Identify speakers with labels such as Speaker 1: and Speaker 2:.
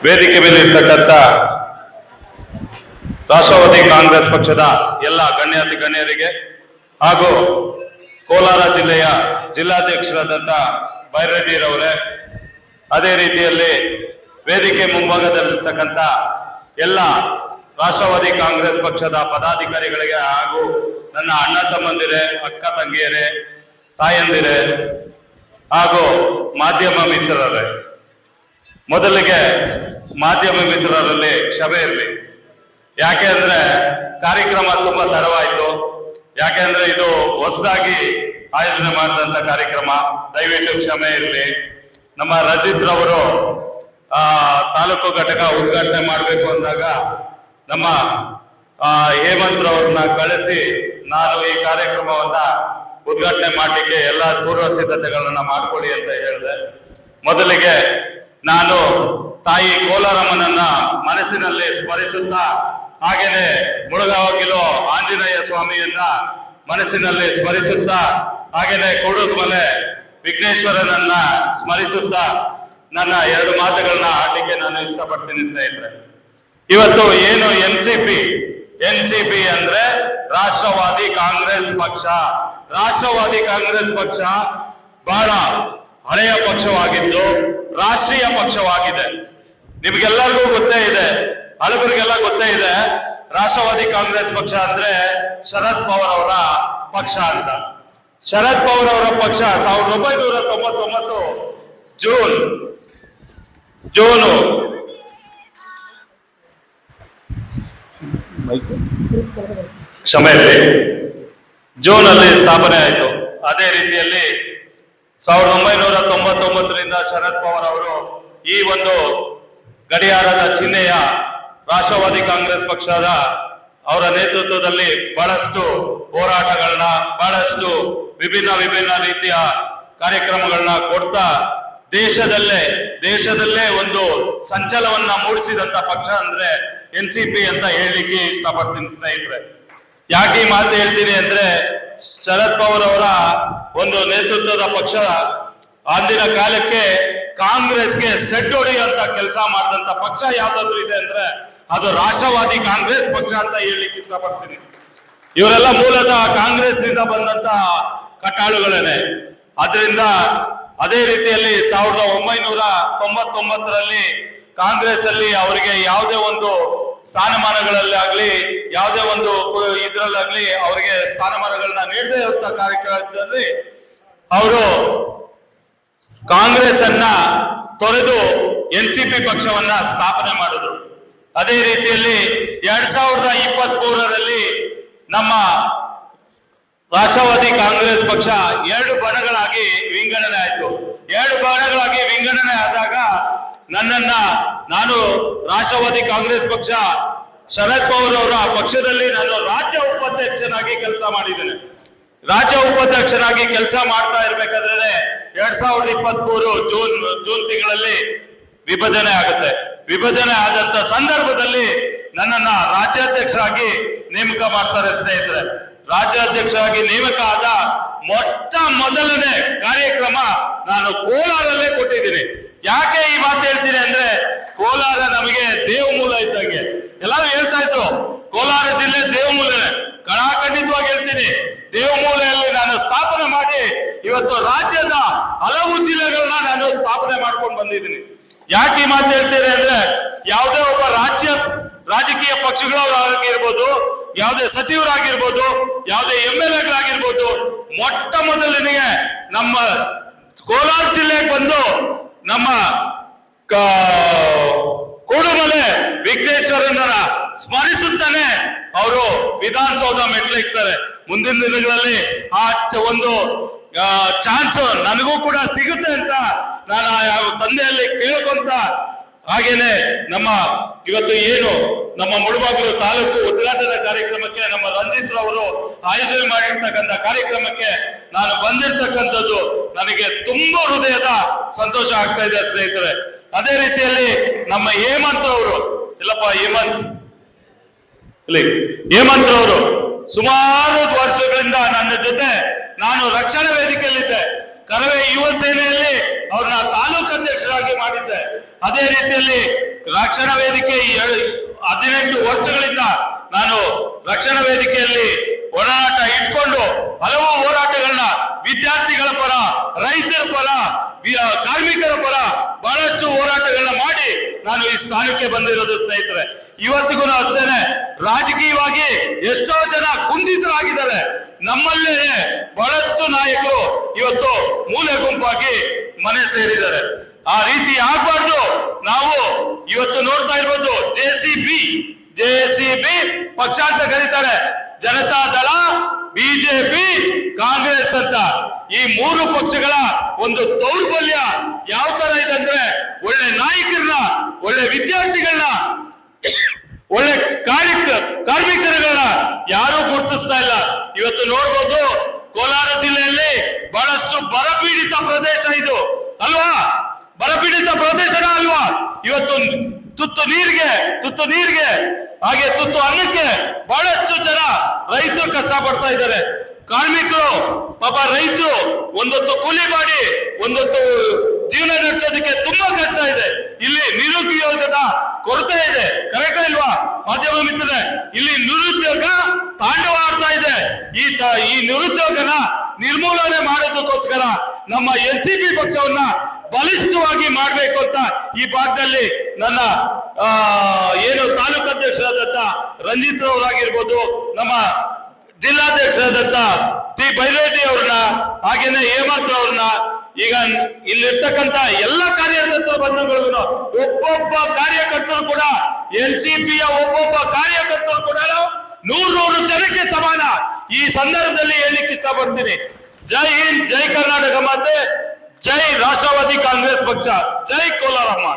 Speaker 1: ವೇದಿಕೆ ಮೇಲೆ ಇರ್ತಕ್ಕಂಥ ರಾಷ್ಟ್ರವಾದಿ ಕಾಂಗ್ರೆಸ್ ಪಕ್ಷದ ಎಲ್ಲ ಗಣ್ಯಾತಿ ಗಣ್ಯರಿಗೆ ಹಾಗೂ ಕೋಲಾರ ಜಿಲ್ಲೆಯ ಜಿಲ್ಲಾಧ್ಯಕ್ಷರಾದಂಥ ಬೈರೆಡ್ಡಿರವರೇ, ಅದೇ ರೀತಿಯಲ್ಲಿ ವೇದಿಕೆ ಮುಂಭಾಗದಲ್ಲಿರ್ತಕ್ಕಂಥ ಎಲ್ಲ ರಾಷ್ಟ್ರವಾದಿ ಕಾಂಗ್ರೆಸ್ ಪಕ್ಷದ ಪದಾಧಿಕಾರಿಗಳಿಗೆ ಹಾಗೂ ನನ್ನ ಅಣ್ಣ ತಮ್ಮಂದಿರೇ, ಅಕ್ಕ ತಂಗಿಯರೇ, ತಾಯಂದಿರೇ ಹಾಗೂ ಮಾಧ್ಯಮ ಮಿತ್ರರೇ, ಮೊದಲಿಗೆ ಮಾಧ್ಯಮ ಮಿತ್ರರಲ್ಲಿ ಕ್ಷಮೆ ಇರಲಿ. ಯಾಕೆ ಅಂದ್ರೆ ಕಾರ್ಯಕ್ರಮ ತುಂಬಾ ತಡವಾಯಿತು. ಯಾಕೆಂದ್ರೆ ಇದು ಹೊಸದಾಗಿ ಆಯೋಜನೆ ಮಾಡಿದಂತ ಕಾರ್ಯಕ್ರಮ, ದಯವಿಟ್ಟು ಕ್ಷಮೆ ಇರಲಿ. ನಮ್ಮ ರಜಿತ್ ರವರು ತಾಲೂಕು ಘಟಕ ಉದ್ಘಾಟನೆ ಮಾಡಬೇಕು ಅಂದಾಗ ನಮ್ಮ ಹೇಮಂತ್ ರವ್ರನ್ನ ಕಳಿಸಿ ನಾನು ಈ ಕಾರ್ಯಕ್ರಮವನ್ನ ಉದ್ಘಾಟನೆ ಮಾಡಲಿಕ್ಕೆ ಎಲ್ಲ ಪೂರ್ವ ಸಿದ್ಧತೆಗಳನ್ನ ಮಾಡ್ಕೊಳ್ಳಿ ಅಂತ ಹೇಳಿದೆ. ಮೊದಲಿಗೆ ನಾನು ತಾಯಿ ಕೋಲಾರಮ್ಮನನ್ನ ಮನಸ್ಸಿನಲ್ಲಿ ಸ್ಮರಿಸುತ್ತಾ, ಹಾಗೇನೆ ಮುಳುಗಾವಗಿಲು ಆಂಜನೇಯ ಸ್ವಾಮಿಯನ್ನ ಮನಸ್ಸಿನಲ್ಲಿ ಸ್ಮರಿಸುತ್ತಾ, ಹಾಗೇನೆ ಕೊಡುಗುಮಲೆ ವಿಘ್ನೇಶ್ವರನನ್ನ ಸ್ಮರಿಸುತ್ತಾ ನನ್ನ ಎರಡು ಮಾತುಗಳನ್ನ ಆಡ್ಲಿಕ್ಕೆ ನಾನು ಇಷ್ಟಪಡ್ತೀನಿ ಸ್ನೇಹಿತರೆ. ಇವತ್ತು ಏನು ಎನ್ಸಿಪಿ ಅಂದ್ರೆ ರಾಷ್ಟ್ರವಾದಿ ಕಾಂಗ್ರೆಸ್ ಪಕ್ಷ. ರಾಷ್ಟ್ರವಾದಿ ಕಾಂಗ್ರೆಸ್ ಪಕ್ಷ ಬಹಳ ಹಳೆಯ ಪಕ್ಷವಾಗಿದ್ದು ರಾಷ್ಟ್ರೀಯ ಪಕ್ಷವಾಗಿದೆ. ನಿಮ್ಗೆಲ್ಲರಿಗೂ ಗೊತ್ತೇ ಇದೆ, ಹಲವರಿಗೆಲ್ಲ ಗೊತ್ತೇ ಇದೆ. ರಾಷ್ಟ್ರವಾದಿ ಕಾಂಗ್ರೆಸ್ ಪಕ್ಷ ಅಂದ್ರೆ ಶರದ್ ಪವಾರ್ ಅವರ ಪಕ್ಷ ಅಂತ. ಶರದ್ ಪವಾರ್ ಅವರ ಪಕ್ಷ 1999 ಜೂನು ಜೂನ್ ಅಲ್ಲಿ ಸ್ಥಾಪನೆ ಆಯಿತು. ಅದೇ ರೀತಿಯಲ್ಲಿ 1999ರಿಂದ ಶರದ್ ಪವಾರ್ ಅವರು ಈ ಒಂದು ಗಡಿಯಾರದ ಚಿಹ್ನೆಯ ರಾಷ್ಟ್ರವಾದಿ ಕಾಂಗ್ರೆಸ್ ಪಕ್ಷದ ಅವರ ನೇತೃತ್ವದಲ್ಲಿ ಬಹಳಷ್ಟು ಹೋರಾಟಗಳನ್ನ, ಬಹಳಷ್ಟು ವಿಭಿನ್ನ ರೀತಿಯ ಕಾರ್ಯಕ್ರಮಗಳನ್ನ ಕೊಡ್ತಾ ದೇಶದಲ್ಲೇ ಒಂದು ಸಂಚಲನವನ್ನ ಮೂಡಿಸಿದಂತ ಪಕ್ಷ ಅಂದ್ರೆ ಎನ್ಸಿಪಿ ಅಂತ ಹೇಳಲಿಕ್ಕೆ ಇಷ್ಟಪಡ್ತೀನಿ ಸ್ನೇಹಿತರೆ. ಯಾಕೆ ಈ ಮಾತು ಹೇಳ್ತೀನಿ ಅಂದ್ರೆ, ಶರದ್ ಪವಾರ್ ಅವರ ಒಂದು ನೇತೃತ್ವದ ಪಕ್ಷ ಅಂದಿನ ಕಾಲಕ್ಕೆ ಕಾಂಗ್ರೆಸ್ಗೆ ಸೆಡ್ ಹೊಡೆಯುವಂತ ಕೆಲಸ ಮಾಡಿದಂತ ಪಕ್ಷ ಯಾವ್ದಾದ್ರು ಇದೆ ಅಂದ್ರೆ ಅದು ರಾಷ್ಟ್ರವಾದಿ ಕಾಂಗ್ರೆಸ್ ಪಕ್ಷ ಅಂತ ಹೇಳಲಿಕ್ಕೆ ಇಷ್ಟಪಡ್ತೀನಿ. ಇವರೆಲ್ಲ ಮೂಲತಃ ಕಾಂಗ್ರೆಸ್ ನಿಂದ ಬಂದಂತ ಕಟ್ಟಾಳುಗಳೇನೆ. ಅದರಿಂದ ಅದೇ ರೀತಿಯಲ್ಲಿ 1999ರಲ್ಲಿ ಕಾಂಗ್ರೆಸ್ ಅಲ್ಲಿ ಅವರಿಗೆ ಯಾವುದೇ ಒಂದು ಸ್ಥಾನಮಾನಗಳಲ್ಲಿ ಆಗ್ಲಿ, ಯಾವುದೇ ಒಂದು ಇದ್ರಲ್ಲಾಗ್ಲಿ ಅವರಿಗೆ ಸ್ಥಾನಮಾನಗಳನ್ನ ನೀಡದೇ ಇರುವಂತ ಕಾರ್ಯಕ್ರಮದಲ್ಲಿ ಅವರು ಕಾಂಗ್ರೆಸ್ ಅನ್ನ ತೊರೆದು ಎನ್ಸಿಪಿ ಪಕ್ಷವನ್ನ ಸ್ಥಾಪನೆ ಮಾಡಿದ್ರು. ಅದೇ ರೀತಿಯಲ್ಲಿ 2023ರಲ್ಲಿ ನಮ್ಮ ರಾಷ್ಟ್ರವಾದಿ ಕಾಂಗ್ರೆಸ್ ಪಕ್ಷ 2 ಬಣಗಳಾಗಿ ವಿಂಗಡಣೆ ಆಯಿತು. 2 ಬಣಗಳಾಗಿ ವಿಂಗಡಣೆ ಆದಾಗ ನಾನು ರಾಷ್ಟ್ರವಾದಿ ಕಾಂಗ್ರೆಸ್ ಪಕ್ಷ ಶರದ್ ಪವಾರ್ ಅವರ ಪಕ್ಷದಲ್ಲಿ ನಾನು ರಾಜ್ಯ ಉಪಾಧ್ಯಕ್ಷನಾಗಿ ಕೆಲಸ ಮಾಡಿದ್ದೇನೆ. ರಾಜ್ಯ ಉಪಾಧ್ಯಕ್ಷನಾಗಿ ಕೆಲಸ ಮಾಡ್ತಾ ಇರ್ಬೇಕಾದ್ರೆ 2023 ಜೂನ್ ತಿಂಗಳಲ್ಲಿ ವಿಭಜನೆ ಆಗುತ್ತೆ. ವಿಭಜನೆ ಆದಂತ ಸಂದರ್ಭದಲ್ಲಿ ನನ್ನನ್ನ ರಾಜ್ಯಾಧ್ಯಕ್ಷರಾಗಿ ನೇಮಕ ಮಾಡ್ತಾರೆ ಸ್ನೇಹಿತರೆ. ರಾಜ್ಯಾಧ್ಯಕ್ಷರಾಗಿ ನೇಮಕ ಆದ ಮೊದಲನೇ ಕಾರ್ಯಕ್ರಮ ನಾನು ಕೋಲಾರಲ್ಲೇ ಕೊಟ್ಟಿದ್ದೀನಿ. ಯಾಕೆ ಈ ಮಾತು ಹೇಳ್ತೀನಿ ಅಂದ್ರೆ, ಕೋಲಾರ ನಮಗೆ ದೇವಮೂಲ ಇದ್ದಂಗೆ. ಎಲ್ಲರೂ ಹೇಳ್ತಾ ಇದ್ರು ಕೋಲಾರ ಜಿಲ್ಲೆ ದೇವಮೂಲನೆ. ಖಂಡಿತವಾಗಿ ಹೇಳ್ತೀನಿ, ದೇವಮೂಲೆಯಲ್ಲಿ ನಾನು ಸ್ಥಾಪನೆ ಮಾಡಿ ಇವತ್ತು ರಾಜ್ಯದ ಹಲವು ಜಿಲ್ಲೆಗಳನ್ನ ನಾನು ಸ್ಥಾಪನೆ ಮಾಡ್ಕೊಂಡು ಬಂದಿದ್ದೀನಿ. ಯಾಕೆ ಈ ಮಾತು ಹೇಳ್ತೀನಿ ಅಂದ್ರೆ, ಯಾವುದೇ ಒಬ್ಬ ರಾಜಕೀಯ ಪಕ್ಷಗಳಾಗಿರ್ಬೋದು, ಯಾವುದೇ ಸಚಿವರಾಗಿರ್ಬೋದು, ಯಾವುದೇ MLAಗಳಾಗಿರ್ಬೋದು, ಮೊಟ್ಟ ಮೊದಲನಿಗೆ ನಮ್ಮ ಕೋಲಾರ ಜಿಲ್ಲೆಗೆ ಬಂದು ನಮ್ಮ ಕೂಡುಮಲೆ ವಿಘ್ನೇಶ್ವರನ ಸ್ಮರಿಸುತ್ತಾನೆ ಅವರು ವಿಧಾನಸೌಧ ಮೆಟ್ಲಿಕ್ತಾರೆ. ಮುಂದಿನ ದಿನಗಳಲ್ಲಿ ಆ ಒಂದು ಚಾನ್ಸ್ ನನಗೂ ಕೂಡ ಸಿಗುತ್ತೆ ಅಂತ ನಾನು ತಂದೆಯಲ್ಲಿ ಕೇಳ್ಕೊಂತ, ಹಾಗೇನೆ ನಮ್ಮ ಇವತ್ತು ಏನು ನಮ್ಮ ಮುಳಬಾಗಿಲು ತಾಲೂಕು ಉದ್ಘಾಟನಾ ಕಾರ್ಯಕ್ರಮಕ್ಕೆ ನಮ್ಮ ರಂಜಿತ್ ರವರು ಆಯೋಜನೆ ಮಾಡಿರ್ತಕ್ಕಂಥ ಕಾರ್ಯಕ್ರಮಕ್ಕೆ ನಾನು ಬಂದಿರ್ತಕ್ಕಂಥದ್ದು ನನಗೆ ತುಂಬಾ ಹೃದಯದ ಸಂತೋಷ ಆಗ್ತಾ ಇದೆ ಸ್ನೇಹಿತರೆ. ಅದೇ ರೀತಿಯಲ್ಲಿ ನಮ್ಮ ಹೇಮಂತ್ ರವರು ಹೇಮಂತ್ ರವರು ಸುಮಾರು ವರ್ಷಗಳಿಂದ ನನ್ನ ಜೊತೆ ನಾನು ರಕ್ಷಣಾ ವೇದಿಕೆಯಲ್ಲಿದ್ದೆ. ಕರವೇ ಯುವ ಸೇನೆಯಲ್ಲಿ ಅವ್ರನ್ನ ತಾಲೂಕು ಅಧ್ಯಕ್ಷರಾಗಿ ಮಾಡಿದ್ದೆ. ಅದೇ ರೀತಿಯಲ್ಲಿ ರಕ್ಷಣಾ ವೇದಿಕೆ 18 ವರ್ಷಗಳಿಂದ ನಾನು ರಕ್ಷಣಾ ವೇದಿಕೆಯಲ್ಲಿ ಹೋರಾಟ ಇಟ್ಕೊಂಡು ಹಲವು ಹೋರಾಟಗಳನ್ನ ವಿದ್ಯಾರ್ಥಿಗಳ ಪರ, ರೈತರ ಪರ, ಕಾರ್ಮಿಕರ ಪರ ಬಹಳಷ್ಟು ಹೋರಾಟಗಳನ್ನ ಮಾಡಿ ನಾನು ಈ ಸ್ಥಾನಕ್ಕೆ ಬಂದಿರೋದು ಸ್ನೇಹಿತರೆ. ಇವತ್ತಿಗೂ ಅಷ್ಟೇನೆ ರಾಜಕೀಯವಾಗಿ ಎಷ್ಟೋ ಜನ ಕುಂದಿತರಾಗಿದ್ದಾರೆ. ನಮ್ಮಲ್ಲೇ ಬಹಳಷ್ಟು ನಾಯಕರು ಇವತ್ತು ಮೂಲೆ ಗುಂಪಾಗಿ ಮನೆ ಸೇರಿದ್ದಾರೆ. ಆ ರೀತಿ ಆಗ್ಬಾರ್ದು. ನಾವು ಇವತ್ತು ನೋಡ್ತಾ ಇರ್ಬೋದು ಜೆಸಿಬಿ ಪಕ್ಷ ಅಂತ ಕರೀತಾರೆ. ಜನತಾ ದಳ, ಬಿಜೆಪಿ, ಕಾಂಗ್ರೆಸ್ ಅಂತ ಈ 3 ಪಕ್ಷಗಳ ಒಂದು ದೌರ್ಬಲ್ಯ ಯಾವ ತರ ಇದೆ ಅಂದ್ರೆ, ಒಳ್ಳೆ ನಾಯಕರನ್ನ, ಒಳ್ಳೆ ವಿದ್ಯಾರ್ಥಿಗಳನ್ನ, ಒಳ್ಳೆ ಕಾರ್ಮಿಕರುಗಳನ್ನ ಯಾರು ಗುರುತಿಸ್ತಾ ಇಲ್ಲ. ಇವತ್ತು ನೋಡ್ಬೋದು ಕೋಲಾರ ಜಿಲ್ಲೆಯಲ್ಲಿ ಬಹಳಷ್ಟು ಬರಪೀಡಿತ ಪ್ರದೇಶ ಇದು ಅಲ್ವಾ? ಬರಪೀಡಿತ ಪ್ರದೇಶನ ಅಲ್ವಾ? ಇವತ್ತು ತುತ್ತು ನೀರಿಗೆ ಹಾಗೆ ತುತ್ತು ಅನ್ನಕ್ಕೆ ಬಹಳಷ್ಟು ಜನ ರೈತರು ಕಷ್ಟ ಪಡ್ತಾ ಇದ್ದಾರೆ. ಕಾರ್ಮಿಕರು ಪಾಪ ರೈತರು ಒಂದೊತ್ತು ಕೂಲಿ ಮಾಡಿ ಒಂದೊತ್ತು ಜೀವನ ನಡೆಸೋದಕ್ಕೆ ತುಂಬಾ ಕಷ್ಟ ಇದೆ. ಇಲ್ಲಿ ನಿರುದ್ಯೋಗದ ಕೊರತೆ ಇದೆ. ಕರೆಕ್ಟ್ ಇಲ್ವಾ ಮಾಧ್ಯಮ ಮಿತ್ರರೇ? ಇಲ್ಲಿ ನಿರುದ್ಯೋಗ ತಾಂಡವ ಆಡ್ತಾ ಇದೆ. ಈ ನಿರುದ್ಯೋಗನ ನಿರ್ಮೂಲನೆ ಮಾಡೋದಕ್ಕೋಸ್ಕರ ನಮ್ಮ ಎನ್ಸಿಪಿ ಪಕ್ಷವನ್ನ ಬಲಿಷ್ಠವಾಗಿ ಮಾಡ್ಬೇಕು ಅಂತ ಈ ಭಾಗದಲ್ಲಿ ನನ್ನ ಏನು ತಾಲೂಕು ಅಧ್ಯಕ್ಷರಾದಂತ ರಂಜಿತ್ ಅವರಾಗಿರ್ಬೋದು, ನಮ್ಮ ಜಿಲ್ಲಾಧ್ಯಕ್ಷರಾದಂತ ಟಿ ಬೈರೇಟಿ ಅವ್ರನ್ನ, ಹಾಗೇನೆ ಹೇಮಂತ್ ಅವ್ರನ್ನ, ಈಗ ಇಲ್ಲಿರ್ತಕ್ಕಂಥ ಎಲ್ಲ ಕಾರ್ಯಕರ್ತರ ಬಂಧುಗಳಿಗೂ ಒಬ್ಬೊಬ್ಬ ಕಾರ್ಯಕರ್ತರು ಕೂಡ ಎನ್ಸಿಪಿಯ ಒಬ್ಬೊಬ್ಬ ಕಾರ್ಯಕರ್ತರು ಕೂಡ 100 ಜನಕ್ಕೆ ಸಮಾನ. ಈ ಸಂದರ್ಭದಲ್ಲಿ ಹೇಳಲಿಕ್ಕೆ ಇಷ್ಟಪಡ್ತೀನಿ. ಜೈ ಹಿಂದ್, ಜೈ ಕರ್ನಾಟಕ ಮಾತೆ, ಜೈ ರಾಷ್ಟ್ರವಾದಿ ಕಾಂಗ್ರೆಸ್ ಪಕ್ಷ, ಜೈ ಕೋಲಾರಮ್ಮ.